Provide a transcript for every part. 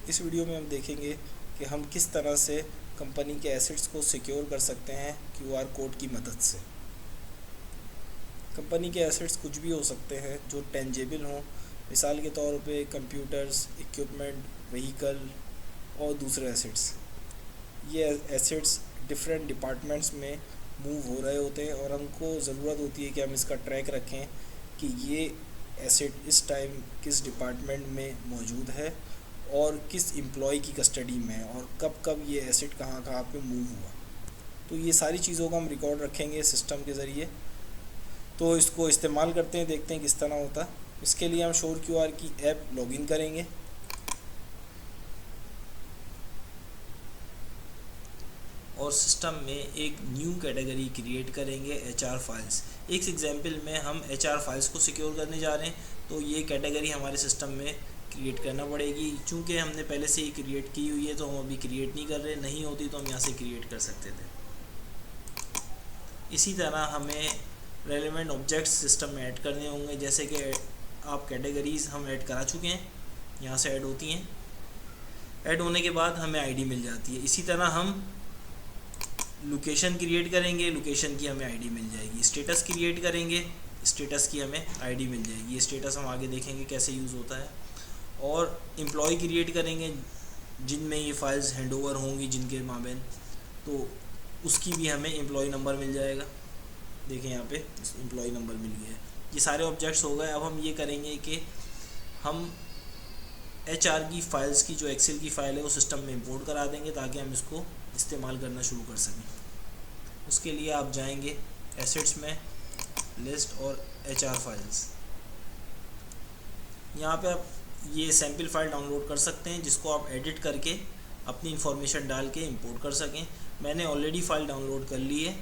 इस वीडियो में हम देखेंगे कि हम किस तरह से कंपनी के एसेट्स को सिक्योर कर सकते हैं क्यूआर कोड की मदद से। कंपनी के एसेट्स कुछ भी हो सकते हैं जो टेंजेबल हों, मिसाल के तौर पे कंप्यूटर्स, इक्विपमेंट, व्हीकल और दूसरे एसेट्स। ये एसेट्स डिफरेंट डिपार्टमेंट्स में मूव हो रहे होते हैं और हमको ज़रूरत होती है कि हम इसका ट्रैक रखें कि ये एसेट इस टाइम किस डिपार्टमेंट में मौजूद है और किस एम्प्लॉय की कस्टडी में है और कब कब ये एसेट कहाँ कहाँ पे मूव हुआ। तो ये सारी चीज़ों का हम रिकॉर्ड रखेंगे सिस्टम के ज़रिए। तो इसको इस्तेमाल करते हैं, देखते हैं किस तरह होता है। इसके लिए हम श्योर क्यूआर की ऐप लॉगिन करेंगे और सिस्टम में एक न्यू कैटेगरी क्रिएट करेंगे एचआर फाइल्स। एक एग्जांपल में हम एचआर फाइल्स को सिक्योर करने जा रहे हैं, तो ये कैटेगरी हमारे सिस्टम में क्रिएट करना पड़ेगी। चूँकि हमने पहले से ही क्रिएट की हुई है तो हम अभी क्रिएट नहीं कर रहे, नहीं होती तो हम यहाँ से क्रिएट कर सकते थे। इसी तरह हमें रेलेवेंट ऑब्जेक्ट्स सिस्टम में ऐड करने होंगे, जैसे कि आप कैटेगरीज़ हम ऐड करा चुके हैं, यहाँ से ऐड होती हैं। ऐड होने के बाद हमें आईडी मिल जाती है। इसी तरह हम लोकेशन क्रिएट करेंगे, लोकेशन की हमें आईडी मिल जाएगी। स्टेटस क्रिएट करेंगे, स्टेटस की हमें आईडी मिल जाएगी। ये स्टेटस हम आगे देखेंगे कैसे यूज़ होता है। और एम्प्लॉय क्रिएट करेंगे जिनमें ये फाइल्स हैंडओवर होंगी जिनके माबेन, तो उसकी भी हमें एम्प्लॉय नंबर मिल जाएगा। देखें यहाँ पे एम्प्लॉय नंबर मिल गया है। ये सारे ऑब्जेक्ट्स हो गए। अब हम ये करेंगे कि हम एचआर की फ़ाइल्स की जो एक्सेल की फ़ाइल है वो सिस्टम में इंपोर्ट करा देंगे ताकि हम इसको इस्तेमाल करना शुरू कर सकें। उसके लिए आप जाएंगे एसेट्स में, लिस्ट और एचआर फाइल्स। यहाँ पे आप ये सैम्पल फाइल डाउनलोड कर सकते हैं जिसको आप एडिट करके अपनी इंफॉर्मेशन डाल के इंपोर्ट कर सकें। मैंने ऑलरेडी फ़ाइल डाउनलोड कर ली है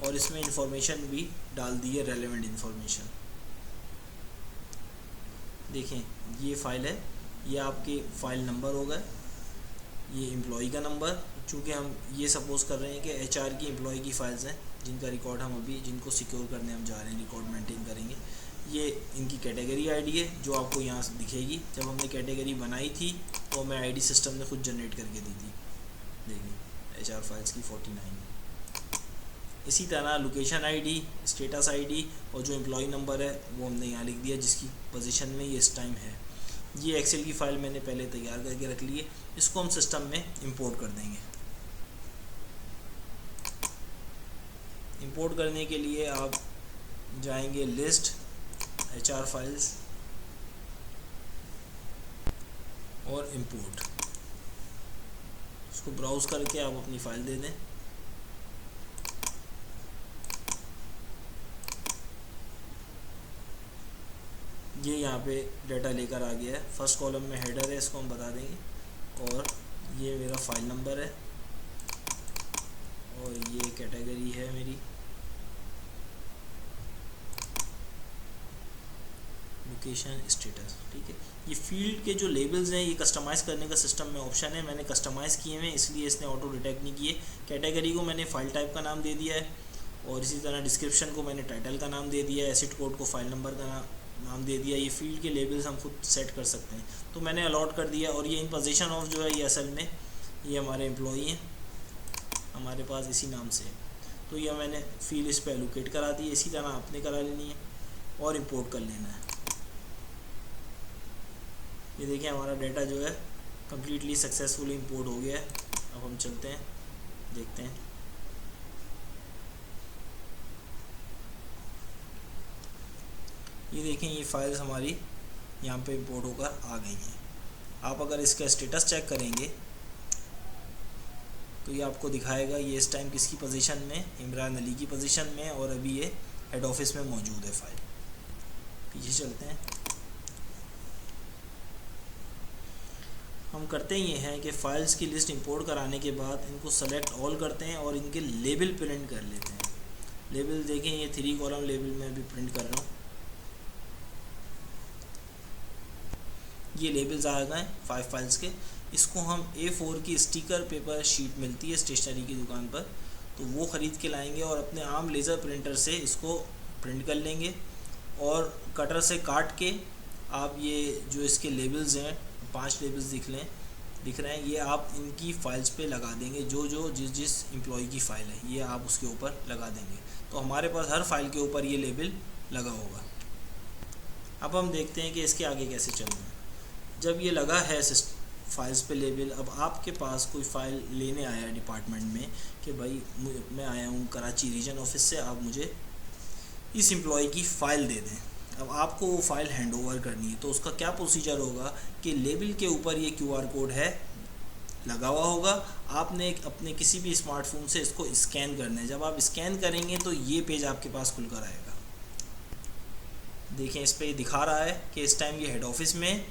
और इसमें इंफॉर्मेशन भी डाल दी है, रेलेवेंट इंफॉर्मेशन। देखें ये फ़ाइल है, ये आपके फ़ाइल नंबर होगा, ये एम्प्लॉई का नंबर। चूँकि हम ये सपोज़ कर रहे हैं कि एचआर की एम्प्लॉई की फ़ाइल्स हैं जिनका रिकॉर्ड हम अभी जिनको सिक्योर करने हम जा रहे हैं, रिकॉर्ड मेंटेन करेंगे। ये इनकी कैटेगरी आईडी है जो आपको यहाँ से दिखेगी। जब हमने कैटेगरी बनाई थी तो हमें आईडी सिस्टम ने खुद जनरेट करके दी थी। देखिए एचआर फाइल्स की 49। इसी तरह लोकेशन आईडी, स्टेटस आईडी और जो एम्प्लॉई नंबर है वो हमने यहाँ लिख दिया जिसकी पोजीशन में ये इस टाइम है। ये एक्सेल की फ़ाइल मैंने पहले तैयार करके रख ली है। इसको हम सिस्टम में इंपोर्ट कर देंगे। इंपोर्ट करने के लिए आप जाएंगे लिस्ट, एचआर फाइल्स और इंपोर्ट। इसको ब्राउज़ करके आप अपनी फ़ाइल दे दें। ये यहाँ पे डाटा लेकर आ गया है। फर्स्ट कॉलम में हेडर है, इसको हम बता देंगे, और ये मेरा फ़ाइल नंबर है और ये कैटेगरी है मेरी, लोकेशन, स्टेटस। ठीक है। ये फील्ड के जो लेबल्स हैं ये कस्टमाइज़ करने का सिस्टम में ऑप्शन है। मैंने कस्टमाइज़ किए हैं इसलिए इसने ऑटो डिटेक्ट नहीं किए। कैटेगरी को मैंने फ़ाइल टाइप का नाम दे दिया है और इसी तरह डिस्क्रिप्शन को मैंने टाइटल का नाम दे दिया है, एसेट कोड को फ़ाइल नंबर का नाम दे दिया। ये फील्ड के लेबल्स हम खुद सेट कर सकते हैं, तो मैंने अलॉट कर दिया। और ये इन पोजीशन ऑफ जो है ये असल में ये हमारे एम्प्लॉई हैं, हमारे पास इसी नाम से, तो ये मैंने फील्ड इस पर एलोकेट करा दी है। इसी तरह आपने करा लेनी है और इंपोर्ट कर लेना है। ये देखिए हमारा डाटा जो है कम्प्लीटली सक्सेसफुली इंपोर्ट हो गया है। अब हम चलते हैं, देखते हैं। ये देखें ये फाइल्स हमारी यहाँ पे इंपोर्ट होकर आ गई हैं। आप अगर इसका स्टेटस चेक करेंगे तो ये आपको दिखाएगा ये इस टाइम किसकी पोजीशन में, इमरान अली की पोजीशन में, और अभी ये हेड ऑफिस में मौजूद है फाइल। पीछे चलते हैं। हम करते ये हैं कि फ़ाइल्स की लिस्ट इंपोर्ट कराने के बाद इनको सेलेक्ट ऑल करते हैं और इनके लेबल प्रिंट कर लेते हैं। लेबल देखें ये 3 कॉलम लेबल में अभी प्रिंट कर रहा हूँ। ये लेबल्स आ गए 5 फाइल्स के। इसको हम A4 की स्टिकर पेपर शीट मिलती है स्टेशनरी की दुकान पर, तो वो ख़रीद के लाएंगे और अपने आम लेज़र प्रिंटर से इसको प्रिंट कर लेंगे और कटर से काट के आप ये जो इसके लेबल्स हैं 5 लेबल्स दिख रहे हैं, ये आप इनकी फाइल्स पे लगा देंगे, जो जिस एम्प्लॉय की फ़ाइल है ये आप उसके ऊपर लगा देंगे, तो हमारे पास हर फाइल के ऊपर ये लेबल लगा होगा। अब हम देखते हैं कि इसके आगे कैसे चलना है। जब ये लगा है फाइल्स पे लेबल, अब आपके पास कोई फ़ाइल लेने आया डिपार्टमेंट में कि भाई मैं आया हूँ कराची रीजन ऑफिस से, आप मुझे इस एम्प्लॉय की फ़ाइल दे दें। अब आपको वो फ़ाइल हैंड ओवर करनी है, तो उसका क्या प्रोसीजर होगा कि लेबल के ऊपर ये QR कोड है लगा हुआ होगा, आपने अपने किसी भी स्मार्टफोन से इसको स्कैन करना है। जब आप स्कैन करेंगे तो ये पेज आपके पास खुलकर आएगा। देखें, इस पे दिखा रहा है कि इस टाइम ये हेड ऑफिस में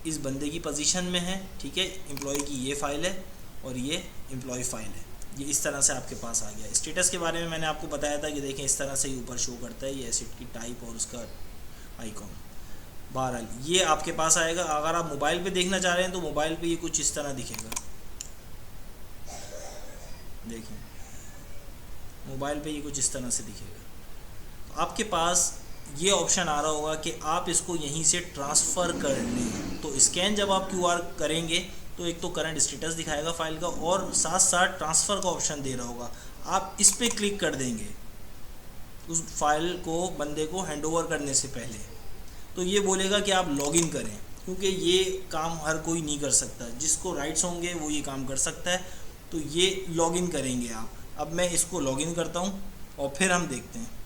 इस बंदे की पोजीशन में है, ठीक है, एम्प्लॉय की ये फ़ाइल है और ये एम्प्लॉय फ़ाइल है, ये इस तरह से आपके पास आ गया। स्टेटस के बारे में मैंने आपको बताया था कि देखें इस तरह से ही ऊपर शो करता है ये एसिड की टाइप और उसका आइकॉन। बहरहाल ये आपके पास आएगा। अगर आप मोबाइल पे देखना चाह रहे हैं तो मोबाइल पे ये कुछ इस तरह दिखेगा। देखिए मोबाइल पे ये कुछ इस तरह से दिखेगा। तो आपके पास ये ऑप्शन आ रहा होगा कि आप इसको यहीं से ट्रांसफ़र कर लें। तो स्कैन जब आप QR करेंगे तो एक तो करंट स्टेटस दिखाएगा फाइल का और साथ साथ ट्रांसफ़र का ऑप्शन दे रहा होगा। आप इस पर क्लिक कर देंगे उस फाइल को बंदे को हैंडओवर करने से पहले, तो ये बोलेगा कि आप लॉगिन करें, क्योंकि ये काम हर कोई नहीं कर सकता, जिसको राइट्स होंगे वो ये काम कर सकता है। तो ये लॉगिन करेंगे आप। अब मैं इसको लॉगिन करता हूँ और फिर हम देखते हैं।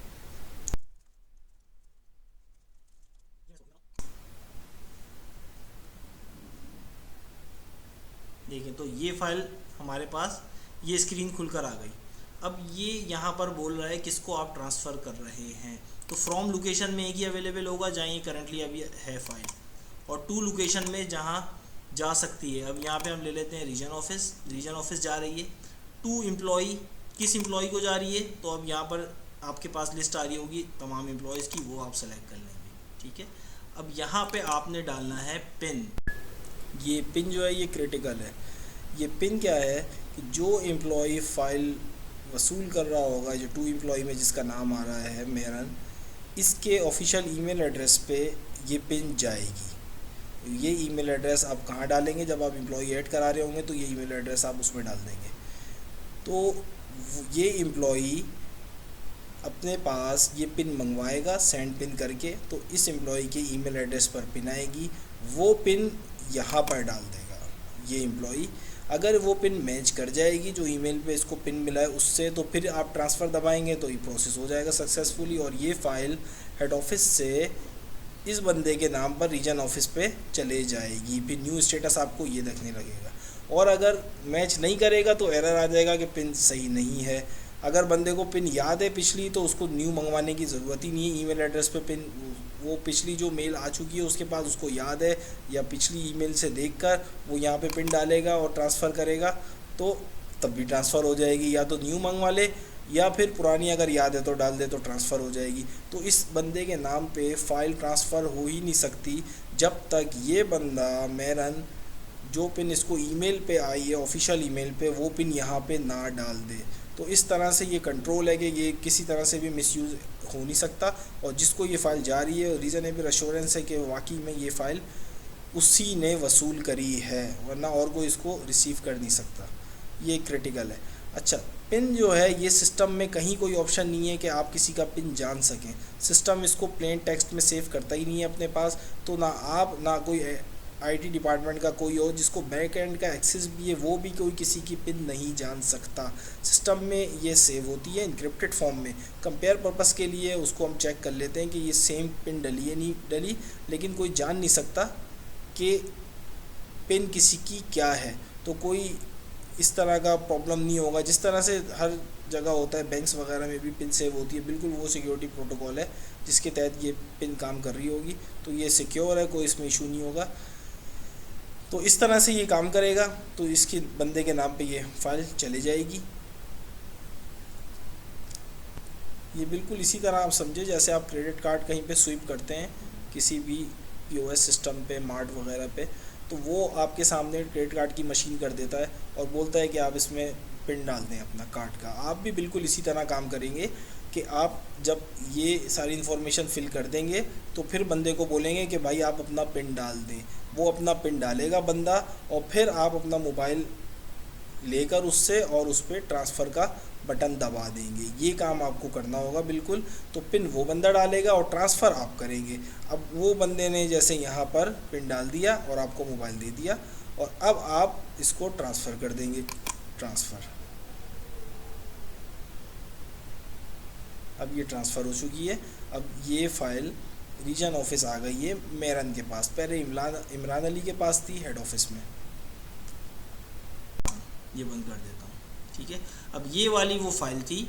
देखिए तो ये फाइल हमारे पास, ये स्क्रीन खुलकर आ गई। अब ये यहाँ पर बोल रहा है किसको आप ट्रांसफ़र कर रहे हैं। तो फ्रॉम लोकेशन में एक ही अवेलेबल होगा जहाँ ये करंटली अभी है फाइल, और टू लोकेशन में जहाँ जा सकती है। अब यहाँ पे हम ले लेते हैं रीजन ऑफिस जा रही है। टू एम्प्लॉई, किस एम्प्लॉय को जा रही है, तो अब यहाँ पर आपके पास लिस्ट आ रही होगी तमाम एम्प्लॉयज़ की, वो आप सेलेक्ट कर लेंगे, ठीक है। अब यहाँ पे आपने डालना है पिन। ये पिन जो है ये क्रिटिकल है। ये पिन क्या है कि जो एम्प्लॉय फ़ाइल वसूल कर रहा होगा, जो टू एम्प्लॉय में जिसका नाम आ रहा है मेरन, इसके ऑफिशियल ईमेल एड्रेस पे ये पिन जाएगी। ये ईमेल एड्रेस आप कहाँ डालेंगे, जब आप एम्प्लॉय ऐड करा रहे होंगे तो ये ईमेल एड्रेस आप उसमें डाल देंगे। तो ये एम्प्लॉय अपने पास ये पिन मंगवाएगा सेंड पिन करके, तो इस एम्प्लॉय के ईमेल एड्रेस पर पिन आएगी, वो पिन यहाँ पर डाल देगा ये एम्प्लॉय। अगर वो पिन मैच कर जाएगी जो ईमेल पे इसको पिन मिला है उससे, तो फिर आप ट्रांसफ़र दबाएंगे तो ये प्रोसेस हो जाएगा सक्सेसफुली, और ये फ़ाइल हेड ऑफिस से इस बंदे के नाम पर रीजन ऑफिस पे चले जाएगी। फिर न्यू स्टेटस आपको ये देखने लगेगा, और अगर मैच नहीं करेगा तो एरर आ जाएगा कि पिन सही नहीं है। अगर बंदे को पिन याद है पिछली, तो उसको न्यू मंगवाने की ज़रूरत ही नहीं है। ईमेल एड्रेस पे पिन, वो पिछली जो मेल आ चुकी है उसके पास उसको याद है, या पिछली ईमेल से देखकर वो यहाँ पे पिन डालेगा और ट्रांसफ़र करेगा, तो तब भी ट्रांसफ़र हो जाएगी। या तो न्यू मंगवा ले, या फिर पुरानी अगर याद है तो डाल दे तो ट्रांसफ़र हो जाएगी। तो इस बंदे के नाम पे फ़ाइल ट्रांसफ़र हो ही नहीं सकती जब तक ये बंदा मेरन जो पिन इसको ईमेल पे आई है ऑफिशियल ईमेल पे, वो पिन यहाँ पे ना डाल दे। तो इस तरह से ये कंट्रोल है कि ये किसी तरह से भी मिसयूज़ हो नहीं सकता, और जिसको ये फ़ाइल जा रही है रीज़नेबल एश्योरेंस है कि वाकई में ये फ़ाइल उसी ने वसूल करी है, वरना और कोई इसको रिसीव कर नहीं सकता। ये क्रिटिकल है। अच्छा, पिन जो है ये सिस्टम में कहीं कोई ऑप्शन नहीं है कि आप किसी का पिन जान सकें। सिस्टम इसको प्लेन टेक्स्ट में सेव करता ही नहीं है अपने पास, तो ना आप ना कोई IT डिपार्टमेंट का कोई हो जिसको बैक एंड का एक्सेस भी है, वो भी कोई किसी की पिन नहीं जान सकता। सिस्टम में ये सेव होती है इनक्रिप्टेड फॉर्म में। कंपेयर पर्पस के लिए उसको हम चेक कर लेते हैं कि ये सेम पिन डली है नहीं डली, लेकिन कोई जान नहीं सकता कि पिन किसी की क्या है। तो कोई इस तरह का प्रॉब्लम नहीं होगा। जिस तरह से हर जगह होता है, बैंक्स वगैरह में भी पिन सेव होती है, बिल्कुल वो सिक्योरिटी प्रोटोकॉल है जिसके तहत ये पिन काम कर रही होगी। तो ये सिक्योर है, कोई इसमें इशू नहीं होगा। तो इस तरह से ये काम करेगा। तो इसके बंदे के नाम पे ये फ़ाइल चली जाएगी। ये बिल्कुल इसी तरह आप समझे जैसे आप क्रेडिट कार्ड कहीं पे स्वीप करते हैं किसी भी POS सिस्टम पे, मार्ट वगैरह पे, तो वो आपके सामने क्रेडिट कार्ड की मशीन कर देता है और बोलता है कि आप इसमें पिन डाल दें अपना कार्ड का। आप भी बिल्कुल इसी तरह काम करेंगे कि आप जब ये सारी इन्फॉर्मेशन फिल कर देंगे तो फिर बंदे को बोलेंगे कि भाई आप अपना पिन डाल दें। वो अपना पिन डालेगा बंदा, और फिर आप अपना मोबाइल लेकर उससे और उस पर ट्रांसफ़र का बटन दबा देंगे। ये काम आपको करना होगा बिल्कुल। तो पिन वो बंदा डालेगा और ट्रांसफ़र आप करेंगे। अब वो बंदे ने जैसे यहाँ पर पिन डाल दिया और आपको मोबाइल दे दिया, और अब आप इसको ट्रांसफ़र कर देंगे। ट्रांसफ़र, अब ये ट्रांसफ़र हो चुकी है। अब ये फ़ाइल रीजन ऑफिस आ गई है मेरन के पास, पहले इमरान अली के पास थी हेड ऑफिस में। ये बंद कर देता हूँ, ठीक है। अब ये वाली वो फाइल थी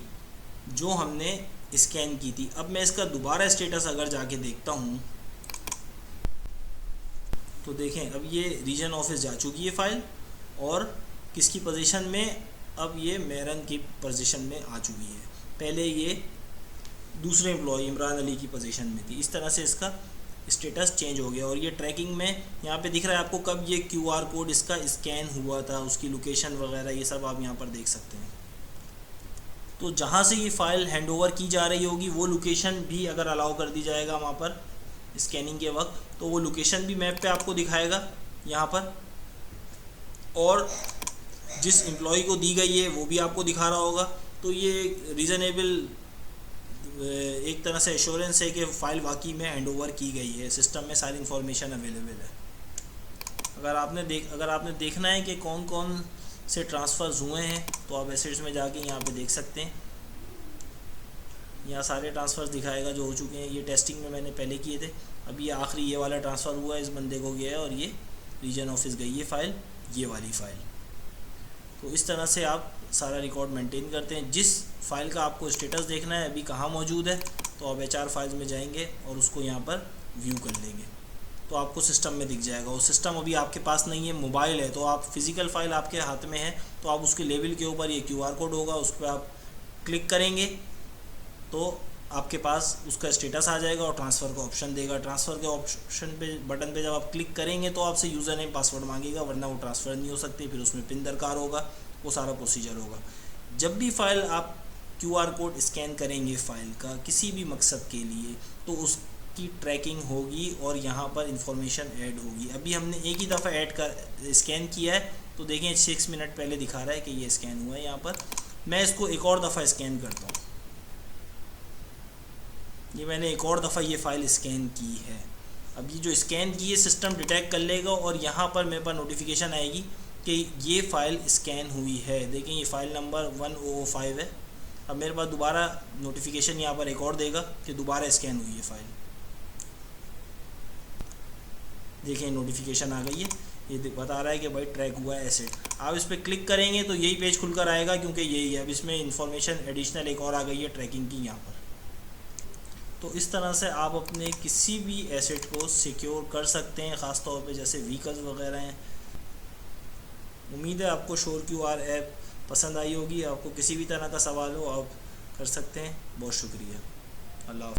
जो हमने स्कैन की थी। अब मैं इसका दोबारा स्टेटस अगर जाके देखता हूँ तो देखें अब ये रीजन ऑफिस जा चुकी है फाइल, और किसकी पोजीशन में, अब ये मेरन की पोजीशन में आ चुकी है। पहले ये दूसरे एम्प्लॉय इमरान अली की पोजीशन में थी। इस तरह से इसका स्टेटस चेंज हो गया। और ये ट्रैकिंग में यहाँ पे दिख रहा है आपको कब ये QR कोड इसका स्कैन हुआ था, उसकी लोकेशन वगैरह ये सब आप यहाँ पर देख सकते हैं। तो जहाँ से ये फ़ाइल हैंडओवर की जा रही होगी वो लोकेशन भी अगर अलाउ कर दी जाएगा वहाँ पर स्कैनिंग के वक्त, तो वो लोकेशन भी मैप पे आपको दिखाएगा यहाँ पर, और जिस एम्प्लॉय को दी गई है वो भी आपको दिखा रहा होगा। तो ये रीज़नेबल एक तरह से एश्योरेंस है कि फ़ाइल वाकई में हैंडओवर की गई है, सिस्टम में सारी इन्फॉर्मेशन अवेलेबल है। अगर आपने देखना है कि कौन कौन से ट्रांसफ़र्स हुए हैं तो आप एसेट्स में जाके यहाँ पे देख सकते हैं। यहाँ सारे ट्रांसफ़र्स दिखाएगा जो हो चुके हैं। ये टेस्टिंग में मैंने पहले किए थे। अब ये आखिरी ये वाला ट्रांसफ़र हुआ है, इस बंदे को गया है, और ये रीजन ऑफिस गई है फ़ाइल, ये वाली फ़ाइल। तो इस तरह से आप सारा रिकॉर्ड मेंटेन करते हैं। जिस फ़ाइल का आपको स्टेटस देखना है अभी कहाँ मौजूद है, तो आप HR फाइल्स में जाएंगे और उसको यहाँ पर व्यू कर लेंगे तो आपको सिस्टम में दिख जाएगा। और सिस्टम अभी आपके पास नहीं है, मोबाइल है, तो आप फिज़िकल फ़ाइल आपके हाथ में है, तो आप उसके लेबल के ऊपर ये QR कोड होगा, उस पर आप क्लिक करेंगे तो आपके पास उसका स्टेटस आ जाएगा और ट्रांसफ़र का ऑप्शन देगा। ट्रांसफ़र के ऑप्शन पे बटन पे जब आप क्लिक करेंगे तो आपसे यूज़र नेम पासवर्ड मांगेगा, वरना वो ट्रांसफ़र नहीं हो सकती। फिर उसमें पिन दरकार होगा, वो सारा प्रोसीजर होगा। जब भी फ़ाइल आप QR कोड स्कैन करेंगे फ़ाइल का किसी भी मकसद के लिए, तो उसकी ट्रैकिंग होगी और यहाँ पर इंफॉर्मेशन ऐड होगी। अभी हमने एक ही दफ़ा ऐड कर स्कैन किया है, तो देखें 6 मिनट पहले दिखा रहा है कि ये स्कैन हुआ है। यहाँ पर मैं इसको एक और दफ़ा स्कैन करता हूँ। ये मैंने एक और दफ़ा ये फ़ाइल स्कैन की है। अब ये जो स्कैन की है सिस्टम डिटेक्ट कर लेगा और यहाँ पर मेरे पास नोटिफिकेशन आएगी कि ये फ़ाइल स्कैन हुई है। देखें ये फ़ाइल नंबर 1005 है। अब मेरे पास दोबारा नोटिफिकेशन यहाँ पर एक और देगा कि दोबारा स्कैन हुई है फ़ाइल। देखें नोटिफिकेशन आ गई है, ये बता रहा है कि भाई ट्रैक हुआ है एसेट। आप इस पर क्लिक करेंगे तो यही पेज खुलकर आएगा, क्योंकि यही है। अब इसमें इंफॉर्मेशन एडिशनल एक और आ गई है ट्रैकिंग की यहाँ पर। तो इस तरह से आप अपने किसी भी एसेट को सिक्योर कर सकते हैं, ख़ास तौर पे जैसे व्हीकल्स वगैरह हैं। उम्मीद है आपको SureQR ऐप पसंद आई होगी। आपको किसी भी तरह का सवाल हो आप कर सकते हैं। बहुत शुक्रिया। अल्लाह।